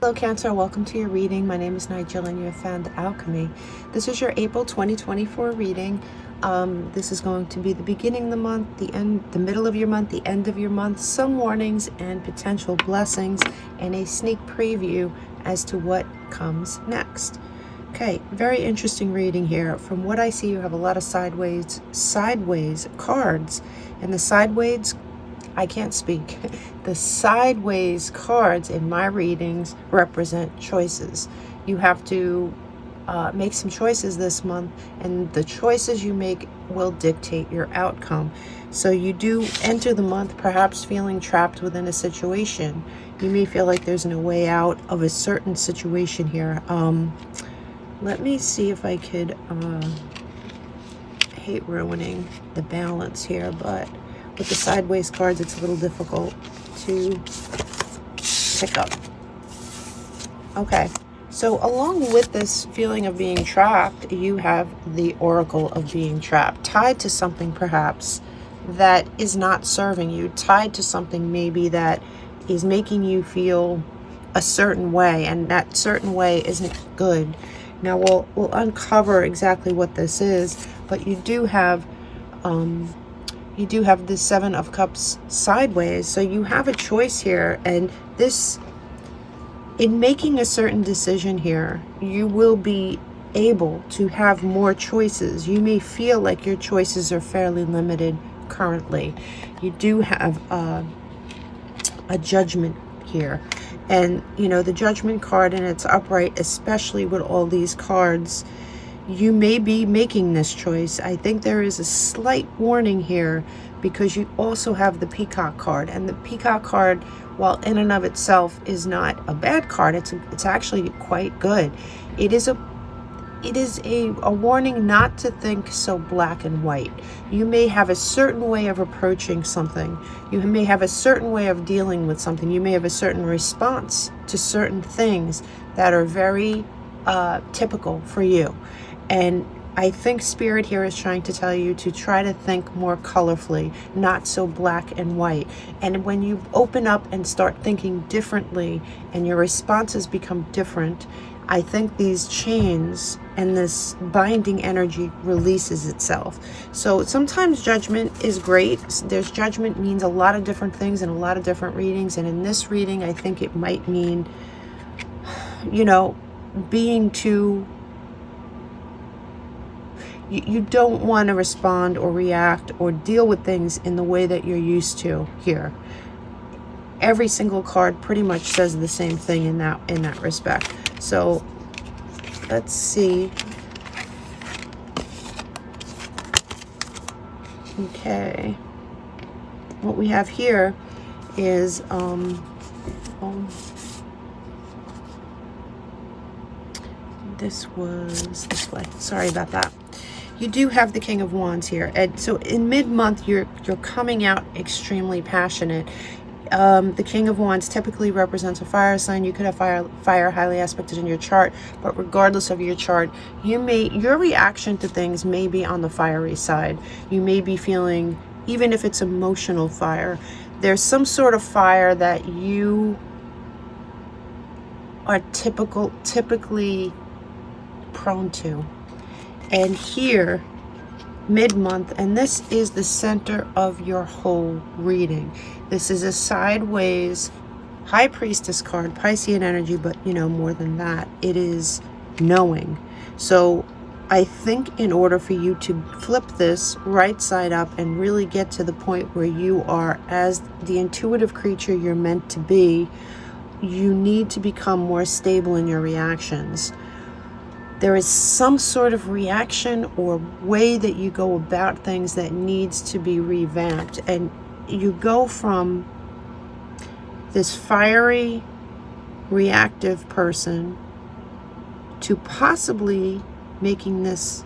Hello Cancer, welcome to your reading. My name is Nigel and you have found Alchemy. This is your April 2024 reading. This is going to be the beginning of the month, the end, the middle of your month, the end of your month, some warnings and potential blessings, and a sneak preview as to what comes next. Okay, very interesting reading here. From what I see, you have a lot of sideways cards, and the sideways, I can't speak. The sideways cards in my readings represent choices. You have to make some choices this month, and the choices you make will dictate your outcome. So you do enter the month perhaps feeling trapped within a situation. You may feel like there's no way out of a certain situation here. Let me see if I could, I hate ruining the balance here, but with the sideways cards, it's a little difficult to pick up. Okay, so along with this feeling of being trapped, you have the oracle of being trapped, tied to something perhaps that is not serving you, tied to something maybe that is making you feel a certain way, and that certain way isn't good. Now we'll uncover exactly what this is, but you do have the Seven of Cups sideways, so you have a choice here, and this, in making a certain decision here, you will be able to have more choices. You may feel like your choices are fairly limited currently. You do have a judgment here, and you know, the judgment card, and it's upright, especially with all these cards. You may be making this choice. I think there is a slight warning here because you also have the Peacock card, and the Peacock card, while in and of itself is not a bad card, it's actually quite good. It is a warning not to think so black and white. You may have a certain way of approaching something. You may have a certain way of dealing with something. You may have a certain response to certain things that are very typical for you. And I think Spirit here is trying to tell you to try to think more colorfully, not so black and white. And when you open up and start thinking differently and your responses become different, I think these chains and this binding energy releases itself. So sometimes judgment is great. There's judgment means a lot of different things in a lot of different readings. And in this reading, I think it might mean, you know, being too... You don't want to respond or react or deal with things in the way that you're used to here. Every single card pretty much says the same thing in that respect. So let's see. Okay. What we have here is this was this way. Sorry about that. You do have the King of Wands here, and so in mid-month you're coming out extremely passionate. The King of Wands typically represents a fire sign. You could have fire highly aspected in your chart, but regardless of your chart, your reaction to things may be on the fiery side. You may be feeling, even if it's emotional fire, there's some sort of fire that you are typically prone to. And here, mid-month, and this is the center of your whole reading. This is a sideways High Priestess card, Piscean energy, but you know, more than that, it is knowing. So I think in order for you to flip this right side up and really get to the point where you are as the intuitive creature you're meant to be, you need to become more stable in your reactions. There is some sort of reaction or way that you go about things that needs to be revamped. And you go from this fiery, reactive person to possibly making this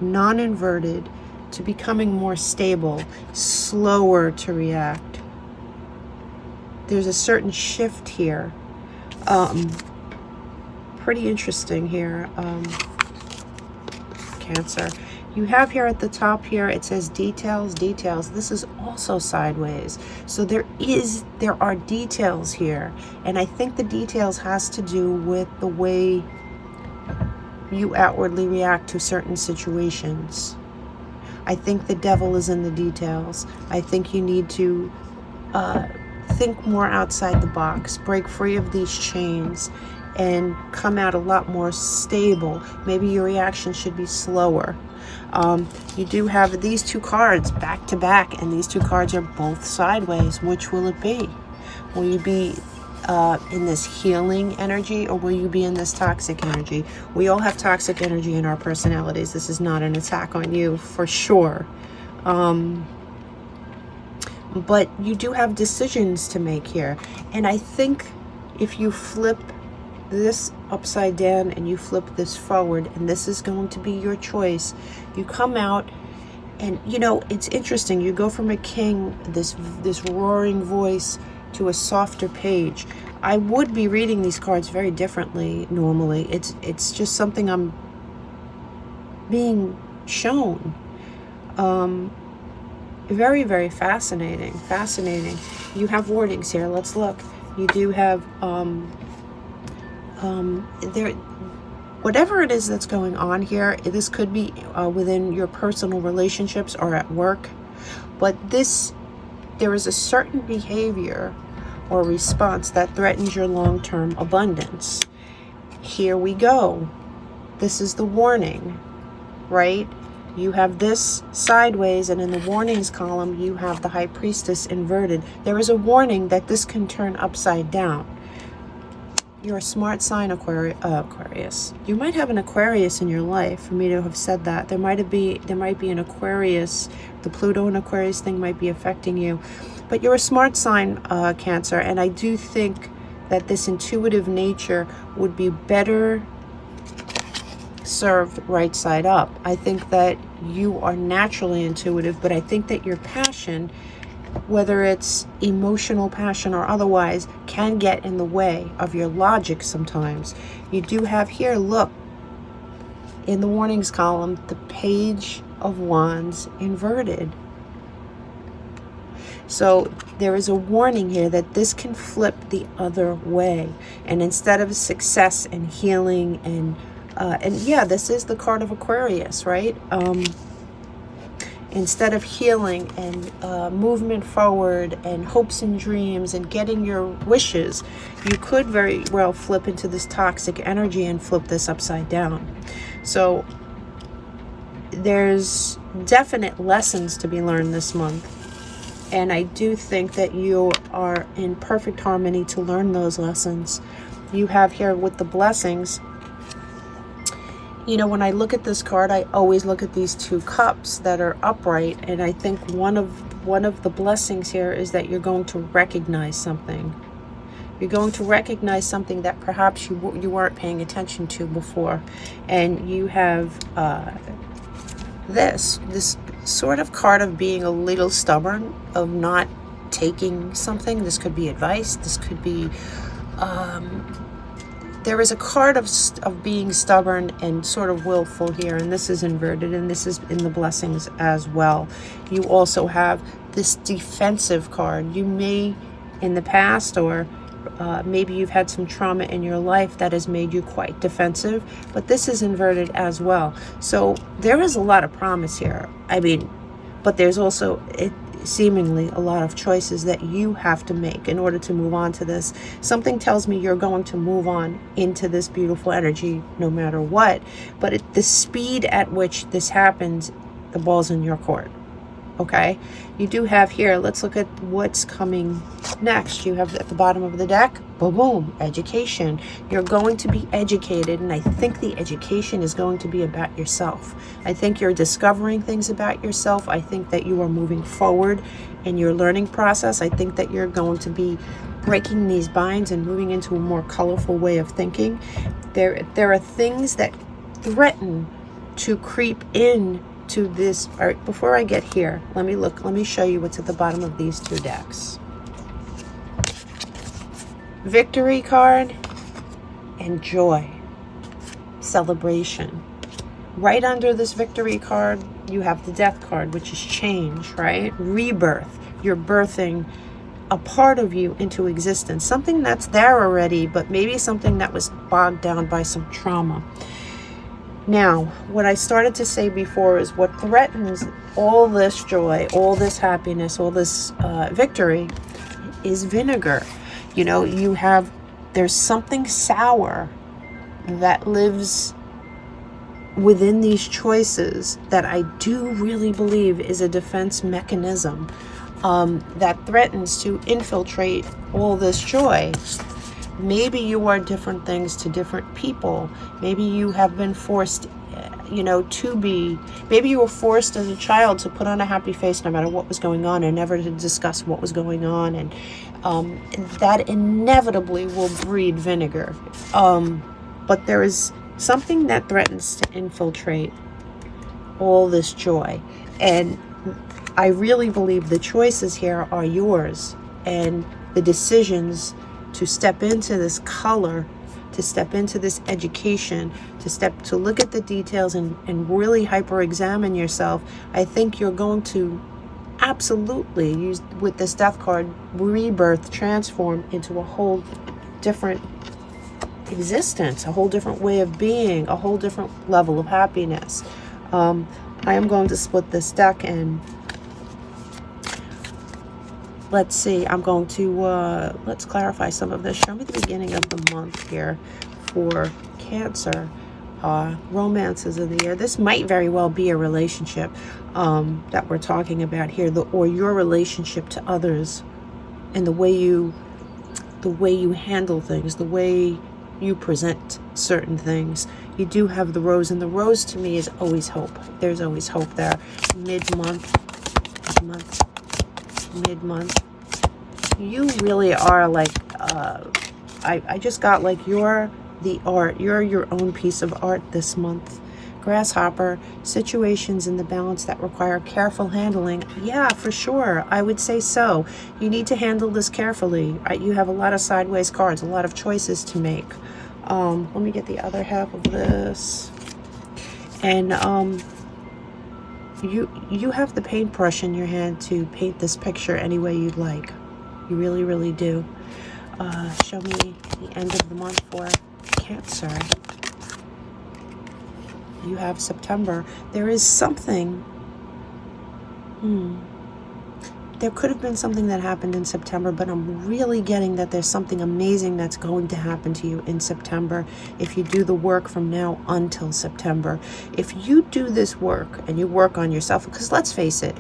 non-inverted, to becoming more stable, slower to react. There's a certain shift here. Pretty interesting here, Cancer. You have here at the top here, it says details, details. This is also sideways. So there are details here. And I think the details has to do with the way you outwardly react to certain situations. I think the devil is in the details. I think you need to think more outside the box, break free of these chains, and come out a lot more stable. Maybe your reaction should be slower. You do have these two cards back to back, and these two cards are both sideways. Which will it be? Will you be in this healing energy, or will you be in this toxic energy? We all have toxic energy in our personalities. This is not an attack on you, for sure. But you do have decisions to make here. And I think if you flip this upside down and you flip this forward, and this is going to be your choice, you come out and, you know, it's interesting. You go from a king, this roaring voice, to a softer page. I would be reading these cards very differently normally. It's just something I'm being shown. Very, very fascinating. You have warnings here. Let's look. You do have there, whatever it is that's going on here, this could be within your personal relationships or at work, but there is a certain behavior or response that threatens your long-term abundance. Here we go. This is the warning, right? You have this sideways, and in the warnings column, you have the High Priestess inverted. There is a warning that this can turn upside down. You're a smart sign, Aquarius. You might have an Aquarius in your life, for me to have said that. There might be an Aquarius. The Pluto and Aquarius thing might be affecting you. But you're a smart sign, Cancer, and I do think that this intuitive nature would be better served right side up. I think that you are naturally intuitive, but I think that your passion, whether it's emotional passion or otherwise, can get in the way of your logic sometimes. You do have here, look, in the warnings column, the Page of Wands inverted. So there is a warning here that this can flip the other way. And instead of success and healing and yeah, this is the card of Aquarius, right? Instead of healing and movement forward and hopes and dreams and getting your wishes, you could very well flip into this toxic energy and flip this upside down. So there's definite lessons to be learned this month. And I do think that you are in perfect harmony to learn those lessons. You have here with the blessings. You know, when I look at this card, I always look at these two cups that are upright, and I think one of the blessings here is that you're going to recognize something. You're going to recognize something that perhaps you weren't paying attention to before, and you have this sort of card of being a little stubborn, of not taking something. This could be advice. This could be there is a card of being stubborn and sort of willful here, and this is inverted, and this is in the blessings as well. You also have this defensive card. You may, in the past, or maybe you've had some trauma in your life that has made you quite defensive, but this is inverted as well. So there is a lot of promise here. I mean, but there's also seemingly a lot of choices that you have to make in order to move on to this. Something tells me you're going to move on into this beautiful energy no matter what, but at the speed at which this happens, the ball's in your court. Okay, you do have here, let's look at what's coming next. You have at the bottom of the deck, boom, boom, education. You're going to be educated, and I think the education is going to be about yourself. I think you're discovering things about yourself. I think that you are moving forward in your learning process. I think that you're going to be breaking these binds and moving into a more colorful way of thinking. There are things that threaten to creep in to this. All right, before I get here, let me show you what's at the bottom of these two decks. Victory card and joy, celebration. Right under this victory card, you have the death card, which is change, right? Rebirth. You're birthing a part of you into existence. Something that's there already, but maybe something that was bogged down by some trauma. Now, what I started to say before is what threatens all this joy, all this happiness, all this victory is vinegar. You know, there's something sour that lives within these choices that I do really believe is a defense mechanism that threatens to infiltrate all this joy. Maybe you are different things to different people. Maybe you have been forced, to be. Maybe you were forced as a child to put on a happy face no matter what was going on, and never to discuss what was going on. And that inevitably will breed vinegar. But there is something that threatens to infiltrate all this joy. And I really believe the choices here are yours, and the decisions to step into this color, to step into this education, to look at the details and really hyper-examine yourself. I think you're going to absolutely use, with this death card, rebirth, transform into a whole different existence, a whole different way of being, a whole different level of happiness. I am going to split this deck, and let's see, I'm going to, let's clarify some of this. Show me the beginning of the month here for Cancer. Romances of the year. This might very well be a relationship that we're talking about here, or your relationship to others, and the way you handle things, the way you present certain things. You do have the rose, and the rose to me is always hope. There's always hope there. Mid-month. You really are like, I just got like you're the art. You're your own piece of art this month. Grasshopper, situations in the balance that require careful handling. Yeah, for sure. I would say so. You need to handle this carefully. You have a lot of sideways cards, a lot of choices to make. Let me get the other half of this. And you have the paintbrush in your hand to paint this picture any way you'd like. You really, really do. Show me the end of the month for Cancer. You have September. There is something. There could have been something that happened in September, but I'm really getting that there's something amazing that's going to happen to you in September if you do the work from now until September. If you do this work and you work on yourself, because let's face it,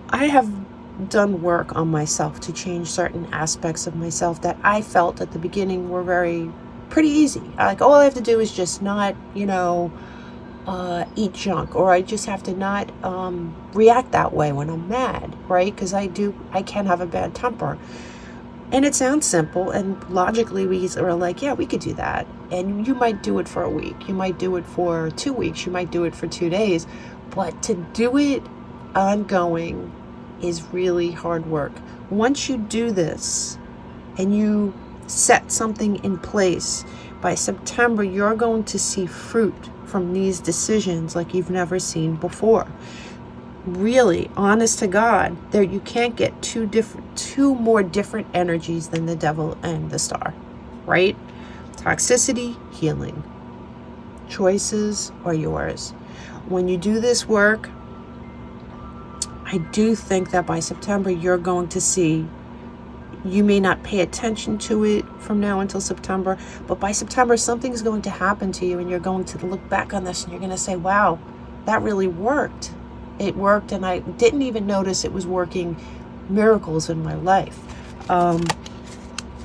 I have done work on myself to change certain aspects of myself that I felt at the beginning were pretty easy. Like, all I have to do is just not, eat junk, or I just have to not react that way when I'm mad, right? Because I can have a bad temper. And it sounds simple, and logically we are like, yeah, we could do that. And you might do it for a week, you might do it for 2 weeks, you might do it for 2 days, but to do it ongoing is really hard work. Once you do this and you set something in place, by September two going to see fruit from these decisions like you've never seen before. Really, honest to God, there you can't get two more different energies than the devil and the star, right? Toxicity, healing. Choices are yours. When you do this work, I do think that by September you're going to see, you may not pay attention to it from now until September, but by September something's going to happen to you, and you're going to look back on this and you're going to say, wow, that really worked. It worked, and I didn't even notice it was working miracles in my life.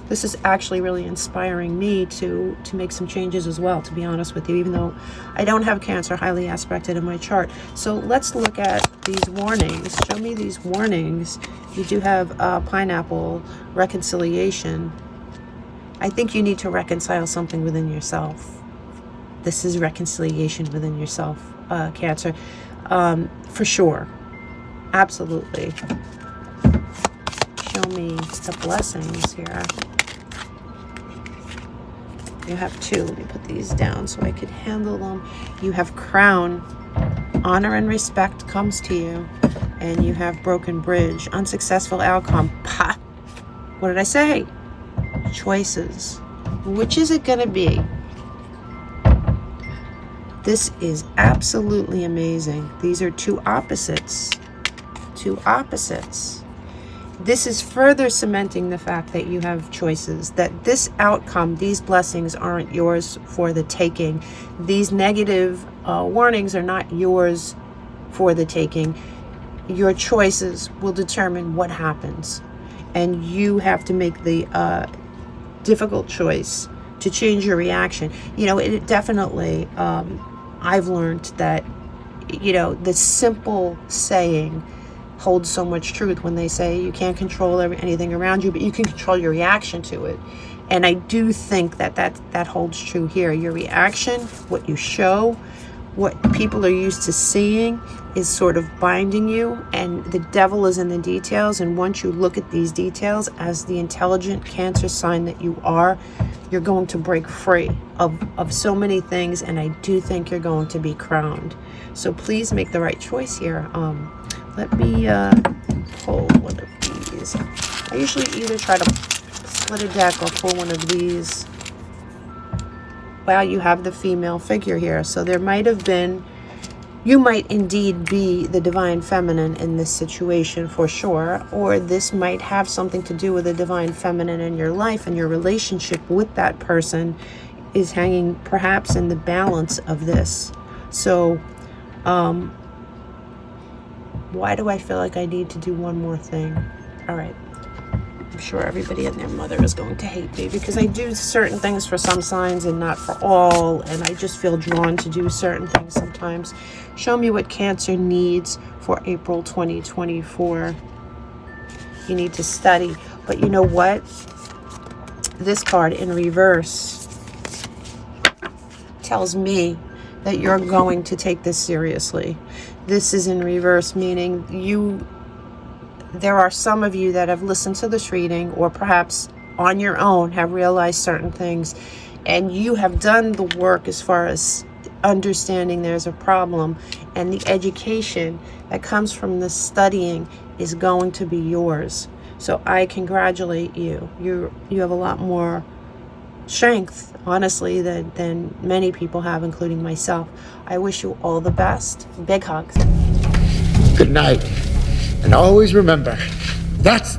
This is actually really inspiring me to make some changes as well, to be honest with you, even though I don't have Cancer highly aspected in my chart. So let's look at these warnings. Show me these warnings. You do have pineapple, reconciliation. I think you need to reconcile something within yourself. This is reconciliation within yourself, Cancer. For sure. Absolutely. Show me the blessings here. You have two. Let me put these down so I could handle them. You have Crown. Honor and respect comes to you. And you have Broken Bridge. Unsuccessful outcome. Pa! What did I say? Choices. Which is it going to be? This is absolutely amazing. These are two opposites. Two opposites. This is further cementing the fact that you have choices, that this outcome, these blessings aren't yours for the taking. These negative warnings are not yours for the taking. Your choices will determine what happens. And you have to make the difficult choice to change your reaction. You know, it definitely, I've learned that, you know, the simple saying holds so much truth when they say you can't control anything around you, but you can control your reaction to it. And I do think that holds true here. Your reaction, what you show, what people are used to seeing is sort of binding you, and the devil is in the details. And once you look at these details as the intelligent Cancer sign that you are, you're going to break free of so many things, and I do think you're going to be crowned. So please make the right choice here. Let me pull one of these. I usually either try to split a deck or pull one of these. Wow, you have the female figure here. So there might have been, you might indeed be the divine feminine in this situation for sure, or this might have something to do with the divine feminine in your life, and your relationship with that person is hanging perhaps in the balance of this. So, why do I feel like I need to do one more thing? All right. I'm sure everybody and their mother is going to hate me because I do certain things for some signs and not for all. And I just feel drawn to do certain things sometimes. Show me what Cancer needs for April 2024. You need to study. But you know what? This card in reverse tells me that you're going to take this seriously. This is in reverse, meaning there are some of you that have listened to this reading, or perhaps on your own have realized certain things, and you have done the work as far as understanding there's a problem, and the education that comes from the studying is going to be yours. So I congratulate you. You have a lot more strength, honestly, than many people have, including myself. I wish you all the best. Big hugs. Good night. And always remember, that's